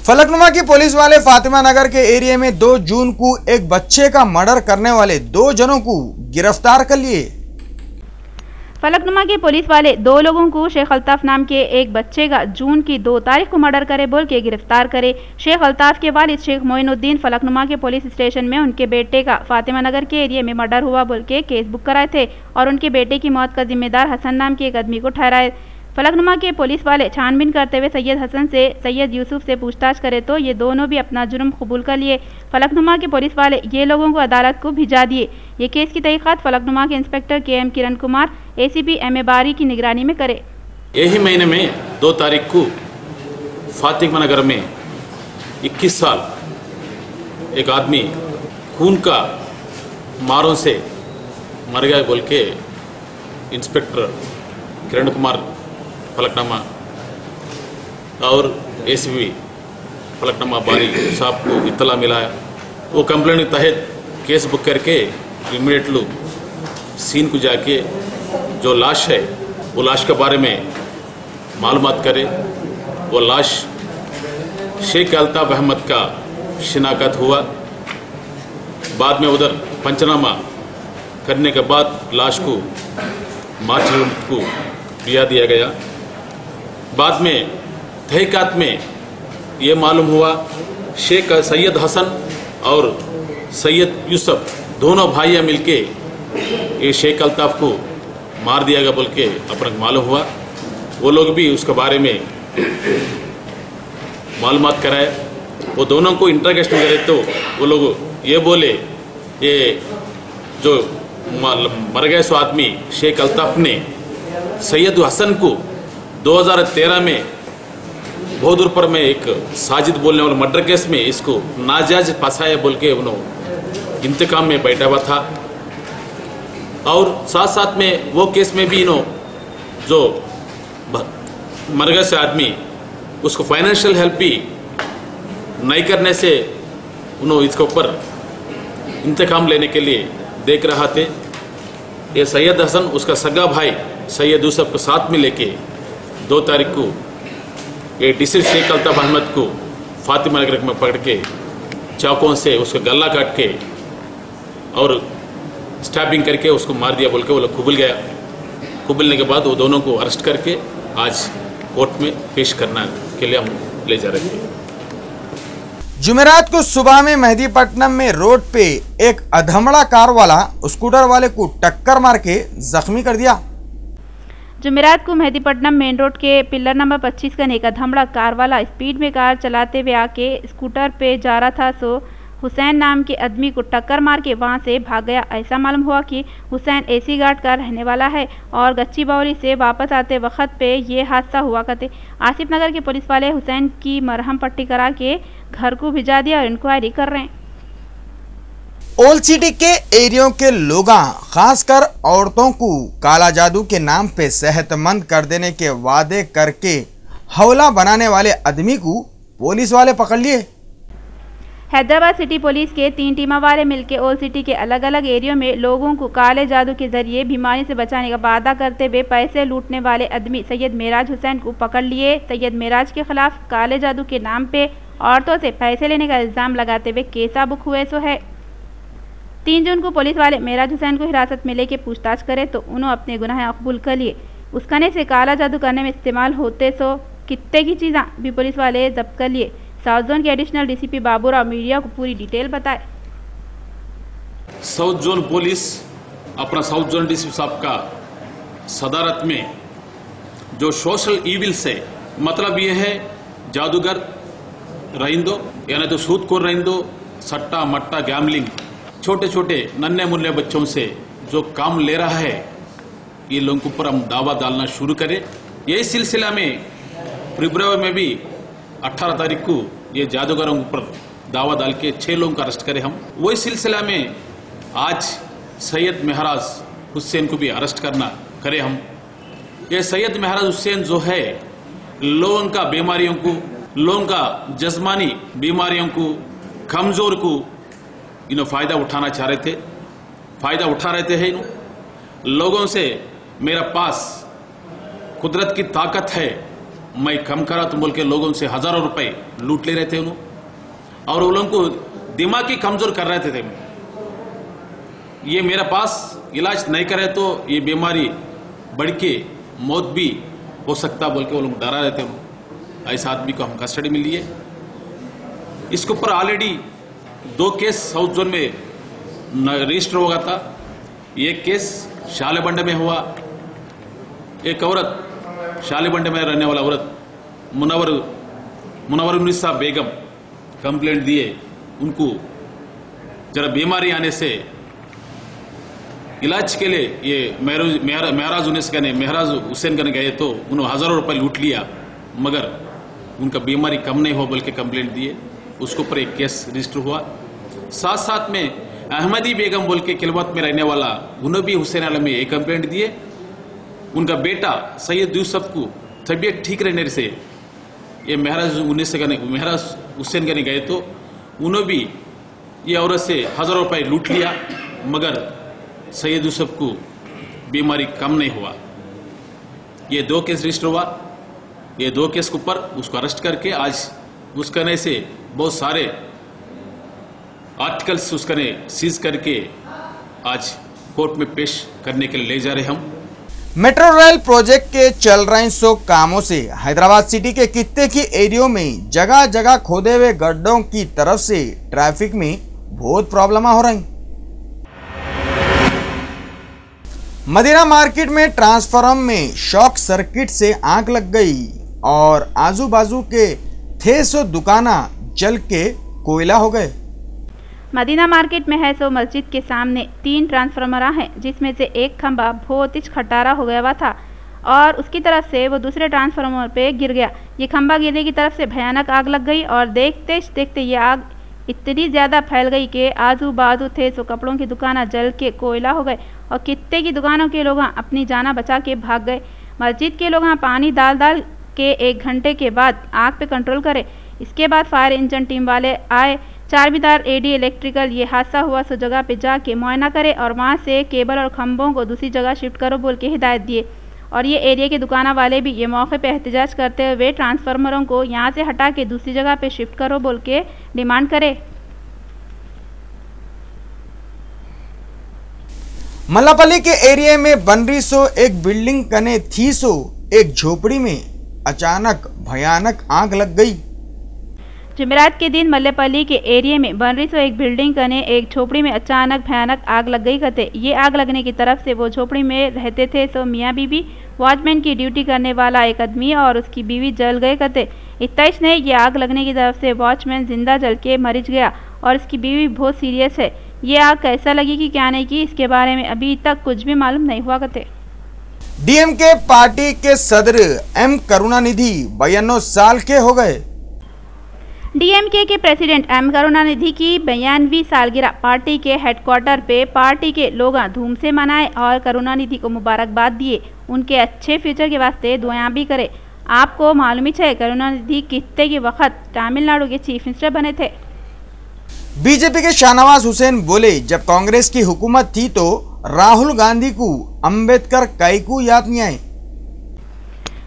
फलकनुमा की पुलिस वाले फातिमा नगर के एरिया में 2 जून को एक बच्चे का मर्डर करने वाले 2 जनों को गिरफ्तार कर लिए। फलकनुमा के पुलिस वाले 2 लोगों को शेख अल्ताफ नाम के एक बच्चे का जून की 2 तारीख को मर्डर करे बोल के गिरफ्तार करे। शेख अल्ताफ के वालिद शेख मोइनुद्दीन फलकनुमा के पुलिस स्टेशन में उनके बेटे का फातिमा नगर के एरिया में मर्डर हुआ बोल के केस बुक कराए थे और उनके बेटे की मौत का जिम्मेदार हसन नाम के एक आदमी को ठहराए। फलकनुमा के पुलिस वाले छानबीन करते हुए सैयद हसन से सैयद यूसुफ से पूछताछ करे तो ये दोनों भी अपना जुर्म कबूल कर लिए। फलकनुमा के पुलिस वाले ये लोगों को अदालत को भिजा दिए। ये केस की तहकीकात फलकनुमा के inspector KM Kiran Kumar ACP MA बारी की निगरानी में करे। यही महीने में 2 तारीख को फातिमा नगर में 21 साल एक आदमी खून का मारों से मर गया बोल के इंस्पेक्टर किरण कुमार फलकनुमा और ACP फलकनुमा बारी साहब को इत्तला मिला है। वो कंप्लेंट के तहत केस बुक करके इमीडिएटली सीन को जाके जो लाश है वो लाश के बारे में मालूमात करे। वो लाश शेख अल्ताफ अहमद का शिनाख्त हुआ। बाद में उधर पंचनामा करने के बाद लाश को मार्चरी को दिया गया। बाद में तहकीकात में ये मालूम हुआ शेख सैयद हसन और सैयद यूसुफ दोनों भाइयाँ मिलके ये शेख अल्ताफ को मार दिया गया बोल के अपना मालूम हुआ। वो लोग भी उसके बारे में मालूमात कराए। वो दोनों को इंटरोगेशन करे तो वो लोग ये बोले ये जो मर गए सो आदमी शेख अल्ताफ ने सैयद हसन को 2013 में बहादुरपुर में एक साजिद बोलने वाले मर्डर केस में इसको नाजायज फंसाया बोल के उन्होंने इंतकाम में बैठा हुआ था। और साथ साथ में वो केस में भी इन्होंने जो मर गए से आदमी उसको फाइनेंशियल हेल्प भी नहीं करने से उन्होंने इसके ऊपर इंतकाम लेने के लिए देख रहा थे। ये सैयद हसन उसका सगा भाई सैयद यूसुफ को साथ में लेके 2 तारीख को ये डिसीज शेख अल्ताफ अहमद को फातिमा नगर में पकड़ के चाकुओं से उसका गला काट के और स्टैबिंग करके उसको मार दिया बोल के वो लोग खुबल गया। खुबलने के बाद वो दोनों को अरेस्ट करके आज कोर्ट में पेश करना के लिए हम ले जा रहे थे। जुमेरात को सुबह में मेहदीपट्टनम में रोड पे एक अधमड़ा कार वाला स्कूटर वाले को टक्कर मार के जख्मी कर दिया। जुमेरात को मेहदीपट्टनम मेन रोड के पिलर नंबर 25 का एक अधमड़ा कार वाला स्पीड में कार चलाते हुए आके स्कूटर पे जा रहा था सो हुसैन नाम के आदमी को टक्कर मार के वहां से भाग गया। ऐसा मालूम हुआ कि हुसैन AC घाट का रहने वाला है और गच्ची बावली से वापस आते वक्त पे ये हादसा हुआ करते। आसिफ नगर के पुलिस वाले हुसैन की मरहम पट्टी करा के घर को भिजा दिया और इंक्वायरी कर रहे हैं। ओल्ड सिटी के एरियो के लोग खासकर औरतों को काला जादू के नाम पे सेहतमंद कर देने के वादे करके हवला बनाने वाले आदमी को पुलिस वाले पकड़ लिए। हैदराबाद सिटी पुलिस के 3 टीमा वाले मिलकर ओल्ड सिटी के अलग अलग एरियो में लोगों को काले जादू के जरिए बीमारी से बचाने का वादा करते हुए पैसे लूटने वाले आदमी सैयद मेराज हुसैन को पकड़ लिए। सैयद मेराज के खिलाफ काले जादू के नाम पे औरतों से पैसे लेने का इल्जाम लगाते हुए केसा बुक हुए सो है। 3 जून को पुलिस वाले मेराज हुसैन को हिरासत में लेके पूछताछ करे तो उन्होंने अपने गुनाह कबूल कर लिए। उसकने से काला जादू करने में इस्तेमाल होते सो कितने की चीज़ें भी पुलिस वाले जब्त कर लिए। साउथ जोन के एडिशनल DCP बाबूराव मीडिया को पूरी डिटेल बताए। साउथ जोन पुलिस अपना साउथ जोन DCP साहब का सदारत में जो सोशल ईविल से मतलब ये है जादूगर रहिंदो यानी तो सूदखोर रहिंदो, सट्टा मट्टा गैम्बलिंग, छोटे छोटे नन्हे मुन्ने बच्चों से जो काम ले रहा है ये लोगों के ऊपर हम दावा डालना शुरू करें। यही सिलसिला में फरवरी में भी 18 तारीख को ये जादूगरों के ऊपर दावा डाल के 6 लोगों का अरेस्ट करें हम। वही सिलसिला में आज सैयद मेहराज हुसैन को भी अरेस्ट करना करें हम। ये सैयद मेहराज हुसैन जो है लोगों का बीमारियों को, लोगों का जस्मानी बीमारियों को, कमजोर को इन्हों फायदा उठाना चाह रहे थे, फायदा उठा रहे थे लोगों से। मेरा पास कुदरत की ताकत है, मैं कम करा तुम बोल के लोगों से हजारों रुपए लूट ले रहे थे उन्होंने, और वो लोगों को दिमागी कमजोर कर रहे थे। ये मेरे पास इलाज नहीं करे तो ये बीमारी बढ़ के मौत भी हो सकता बोल के वो लोग डरा रहे थे। ऐसा आदमी को हम कस्टडी में लिए। इसके ऊपर ऑलरेडी 2 केस साउथ जोन में रजिस्टर हो गया था। एक केस शालेबंड में हुआ। एक औरत शालेबंड में रहने वाला औरत मुनवर उन्निसा बेगम कंप्लेंट दिए। उनको जरा बीमारी आने से इलाज के लिए ये महराज हुसैन करने गए तो उन्होंने हजारों रुपए लूट लिया, मगर उनका बीमारी कम नहीं हो बोल के कंप्लेंट दिए। उसके ऊपर एक केस रजिस्टर हुआ। साथ साथ में अहमदी बेगम बोल के किलवत में रहने वाला उन्होंने भी हुसैन आलम में एक कंप्लेंट दिए। उनका बेटा सैयद यूसुफ को तबीयत ठीक रहने से ये महराज हुसैन करने गए तो उन्होंने भी ये औरत से हजारों रुपए लूट लिया, मगर सैयद यूसुफ को बीमारी कम नहीं हुआ। ये 2 केस रजिस्टर हुआ। ये 2 केस के ऊपर उसको अरेस्ट करके आज उसका ने से बहुत सारे आर्टिकल्स उसका ने सीज करके आज कोर्ट में पेश करने के लिए ले जा रहे हम। मेट्रो रेल प्रोजेक्ट के चल रहे शो कामों से हैदराबाद सिटी के कित्ते की एरियो में जगह जगह खोदे हुए गड्ढों की तरफ से ट्रैफिक में बहुत प्रॉब्लम हो रही। मदीना मार्केट में ट्रांसफार्मर में शॉर्ट सर्किट से आग लग गई और आजू बाजू के 600 दुकाना जल के कोयला हो गए। मदीना मार्केट में है सो मस्जिद के सामने 3 ट्रांसफार्मर हैं, जिसमें से एक खंभा बहुत ही खटारा हो गया हुआ था और उसकी तरफ से वो दूसरे ट्रांसफार्मर पे गिर गया। ये खंभा गिरने की तरफ से भयानक आग लग गई और देखते देखते ये आग इतनी ज़्यादा फैल गई कि आजू बाजू थे सो कपड़ों की दुकानें जल के कोयला हो गए और कितने की दुकानों के लोग अपनी जाना बचा के भाग गए। मस्जिद के लोग पानी डाल के 1 घंटे के बाद आग पे कंट्रोल करे। इसके बाद फायर इंजन टीम वाले आए। चारमीनार एडी इलेक्ट्रिकल ये हादसा हुआ सो जगह पे जाके मुआयना करे और वहाँ से केबल और खंभों को दूसरी जगह शिफ्ट करो बोल के हिदायत दिए। और ये एरिया के दुकाना वाले भी ये मौके पे एहतजाज करते हुए ट्रांसफार्मरों को यहाँ से हटा के दूसरी जगह पे शिफ्ट करो बोल के डिमांड करे। मल्लापल्ली के एरिया में बन रही सो एक बिल्डिंग कने थी सो एक झोपड़ी में अचानक भयानक आग लग गई। जुमेरात के दिन मल्लेपल्ली के एरिया में बन रही सो एक बिल्डिंग कने एक झोपड़ी में अचानक भयानक आग लग गई कहते। ये आग लगने की तरफ से वो झोपड़ी में रहते थे सो मियाँ बीबी, वॉचमैन की ड्यूटी करने वाला एक आदमी और उसकी बीवी जल गए कहते। इतना ही नहीं, ये आग लगने की तरफ से वॉचमैन जिंदा जल के मर गया और उसकी बीवी बहुत सीरियस है। ये आग कैसा लगी कि क्या नहीं की, इसके बारे में अभी तक कुछ भी मालूम नहीं हुआ कहते। डीएमके पार्टी के सदर एम करुणानिधि 92 साल के हो गए। डीएमके के प्रेसिडेंट एम करुणानिधि की 92वीं सालगिरह पार्टी के हेडक्वार्टर पे पार्टी के लोग धूम से मनाए और करुणानिधि को मुबारकबाद दिए। उनके अच्छे फ्यूचर के वास्ते दुआएं भी करे। आपको मालूम ही है करुणानिधि कितने के वक्त तमिलनाडु के चीफ मिनिस्टर बने थे। बीजेपी के शाहनवाज हुसैन बोले, जब कांग्रेस की हुकूमत थी तो राहुल गांधी को अंबेडकर कई को याद नहीं आए।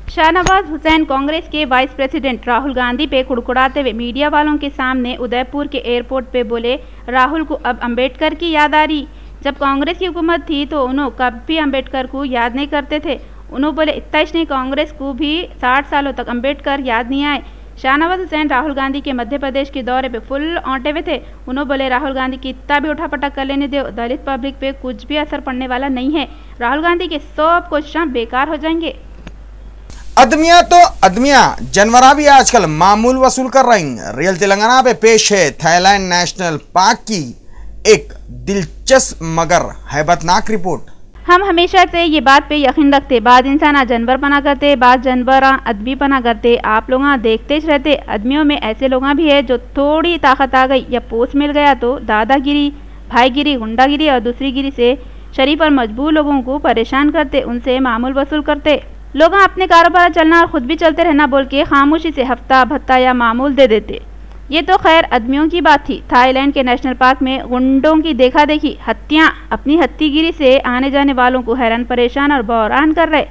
शाहनवाज हुसैन कांग्रेस के वाइस प्रेसिडेंट राहुल गांधी पे कुड़कुड़ाते हुए मीडिया वालों के सामने उदयपुर के एयरपोर्ट पे बोले, राहुल को अब अंबेडकर की याद आ रही। जब कांग्रेस की हुकूमत थी तो उन्होंने कभी अंबेडकर को याद नहीं करते थे। उन्होंने बोले इतना ही नहीं, कांग्रेस को भी 60 सालों तक अंबेडकर याद नहीं आए। शाहनवाज हुसैन राहुल गांधी के मध्य प्रदेश के दौरे पे फुल औंटे हुए थे। उन्होंने बोले राहुल गांधी की इतना भी उठापटक कर लेने दो, दलित पब्लिक पे कुछ भी असर पड़ने वाला नहीं है। राहुल गांधी के सब कोशिशें बेकार हो जाएंगे। अदमिया तो अदमिया जानवरा भी आजकल मामूल वसूल कर रही। रियल तेलंगाना पे पेश है थाईलैंड नेशनल पार्क की एक दिलचस्प मगर हैबतनाक रिपोर्ट। हम हमेशा से ये बात पे यकीन रखते, बाद इंसान जानवर पना करते, बाद जानवर आदमी पना करते। आप लोग देखते ही रहते, आदमियों में ऐसे लोग भी है जो थोड़ी ताकत आ गई या पोस्ट मिल गया तो दादागिरी, भाईगिरी, गुंडागिरी और दूसरी गिरी से शरीफ और मजबूर लोगों को परेशान करते, उनसे मामूल वसूल करते। लोग अपने कारोबार चलना और खुद भी चलते रहना बोल के खामोशी से हफ्ता भत्ता या मामूल दे देते। ये तो खैर आदमियों की बात थी। थाईलैंड के नेशनल पार्क में गुंडों की देखा देखी हत्याएं अपनी हत्तीगिरी से आने जाने वालों को हैरान परेशान और बहरान कर रहे।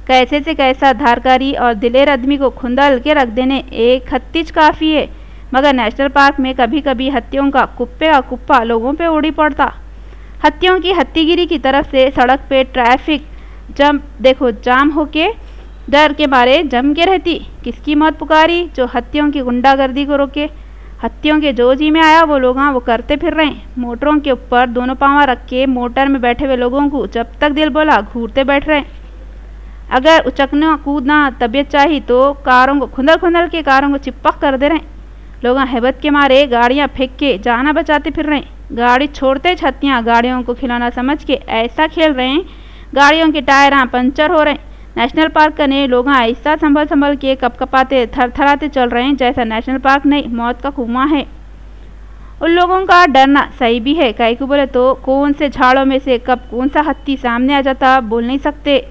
कैसे से कैसा धारकारी और दिलेर आदमी को खुंदल के रख देने एक हत्तीज काफ़ी है, मगर नेशनल पार्क में कभी कभी हत्तियों का कुप्पे का कुप्पा लोगों पे उड़ी पड़ता। हत्तियों की हत्तीगिरी की तरफ से सड़क पे ट्रैफिक जाम होके डर के मारे जम के रहती। किसकी मौत पुकारी जो हत्तियों की गुंडागर्दी को रोके। हत्तियों के जो जी में आया वो लोग वो करते फिर रहे। मोटरों के ऊपर दोनों पाँव रख के मोटर में बैठे हुए लोगों को जब तक दिल बोला घूरते बैठ रहे। अगर उचकना कूदना तबीयत चाहिए तो कारों को खुंदल के कारों को चिपक कर दे रहे। लोग हैबत के मारे गाड़ियां फेंक के जाना बचाते फिर रहे। गाड़ी छोड़ते हत्तियां गाड़ियों को खिलौना समझ के ऐसा खेल रहे हैं, गाड़ियों के टायर पंचर हो रहे। नेशनल पार्क ने लोग ऐसा संभल के कपकपाते थरथराते चल रहे हैं जैसा नेशनल पार्क नहीं मौत का कुआं है। उन लोगों का डरना सही भी है, काहे को बोले तो कौन से झाड़ों में से कब कौन सा हत्ती सामने आ जाता बोल नहीं सकते।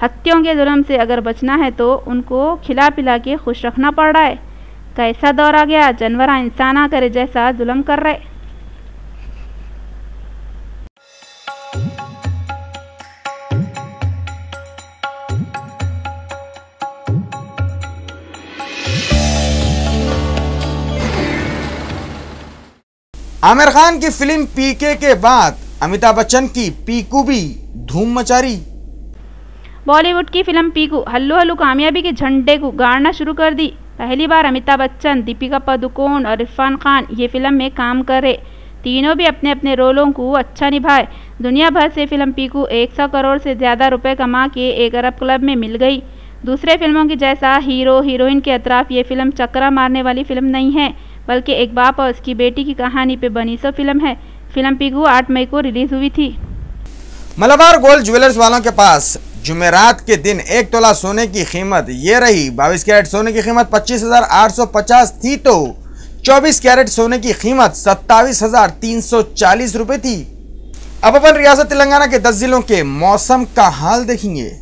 हत्तियों के जुल्म से अगर बचना है तो उनको खिला पिला के खुश रखना पड़ रहा है। कैसा दौर आ गया, जानवर इंसान करे जैसा जुल्म कर रहे। आमिर खान की फिल्म पीके के बाद अमिताभ बच्चन की पीकू भी धूम मचा रही। बॉलीवुड की फिल्म पीकू हल्लू हल्लू कामयाबी के झंडे को गाड़ना शुरू कर दी। पहली बार अमिताभ बच्चन, दीपिका पादुकोण और इरफान खान ये फिल्म में काम कर रहे। तीनों भी अपने अपने रोलों को अच्छा निभाए। दुनिया भर से फिल्म पीकू 100 करोड़ से ज़्यादा रुपए कमा के 1 अरब क्लब में मिल गई। दूसरे फिल्मों की जैसा हीरो हीरोइन के अतराफ ये फिल्म चक्रा मारने वाली फिल्म नहीं है, बल्कि एक बाप और उसकी बेटी की कहानी पे बनी सो फिल्म है। फिल्म पीकू 8 मई को रिलीज हुई थी। मलाबार गोल्ड ज्वेलर्स वालों के पास जुमेरात के दिन 1 तोला सोने की कीमत ये रही। 22 कैरेट सोने की कीमत 25,850 थी तो 24 कैरेट सोने की कीमत 27,340 रुपए थी। अब अपन रियासत तेलंगाना के 10 जिलों के मौसम का हाल देखेंगे।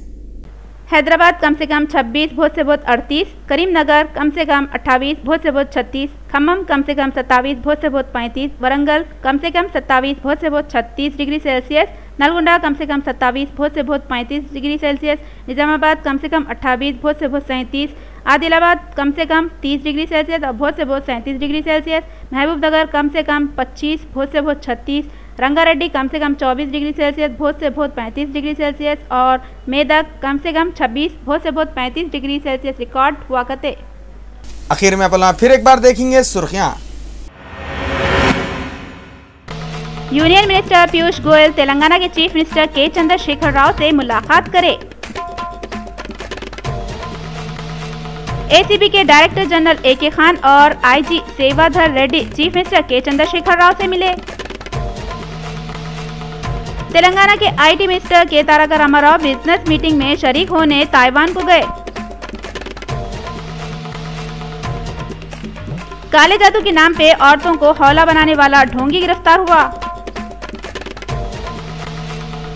हैदराबाद कम से कम 26, बहुत से बहुत 38, करीमनगर कम से कम 28, बहुत से बहुत 36, खम्मम कम से कम 27, बहुत से बहुत 35, वरंगल कम से कम 27, बहुत से बहुत 36 डिग्री सेल्सियस, नलगुंडा कम से कम 27, बहुत से बहुत 35 डिग्री सेल्सियस, निजामाबाद कम से कम 28, बहुत से बहुत 37, आदिलाबाद कम से कम 30 डिग्री सेल्सियस और बहुत से बहुत 37 डिग्री सेल्सियस, महबूबनगर कम से कम 25, बहुत से बहुत 36, रंगारेड्डी कम से कम 24 डिग्री सेल्सियस, बहुत से बहुत 35 डिग्री सेल्सियस और मेदक कम से कम 26, बहुत से बहुत 35 डिग्री सेल्सियस रिकॉर्ड हुआ करते। आखिर में अपना फिर एक बार देखेंगे सुर्खियां। यूनियन मिनिस्टर पीयूष गोयल तेलंगाना के चीफ मिनिस्टर के चंद्रशेखर राव से मुलाकात करे। एसीबी के डायरेक्टर जनरल AK खान और IG सेवाधर रेड्डी चीफ मिनिस्टर के चंद्रशेखर राव से मिले। तेलंगाना के IT मिनिस्टर के तारक रामाराव बिजनेस मीटिंग में शरीक होने ताइवान को गए। काले जादू के नाम पे औरतों को हौला बनाने वाला ढोंगी गिरफ्तार हुआ।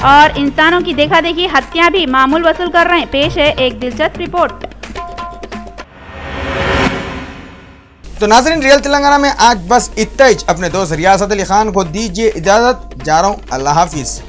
और इंसानों की देखा देखी हत्याएं भी मामूल वसूल कर रहे हैं। पेश है एक दिलचस्प रिपोर्ट। तो नाज़रीन, रियल तेलंगाना में आज बस इतना ही। अपने दोस्त रियासत अली खान को दीजिए इजाजत। जा रहा हूँ, अल्लाह हाफिज।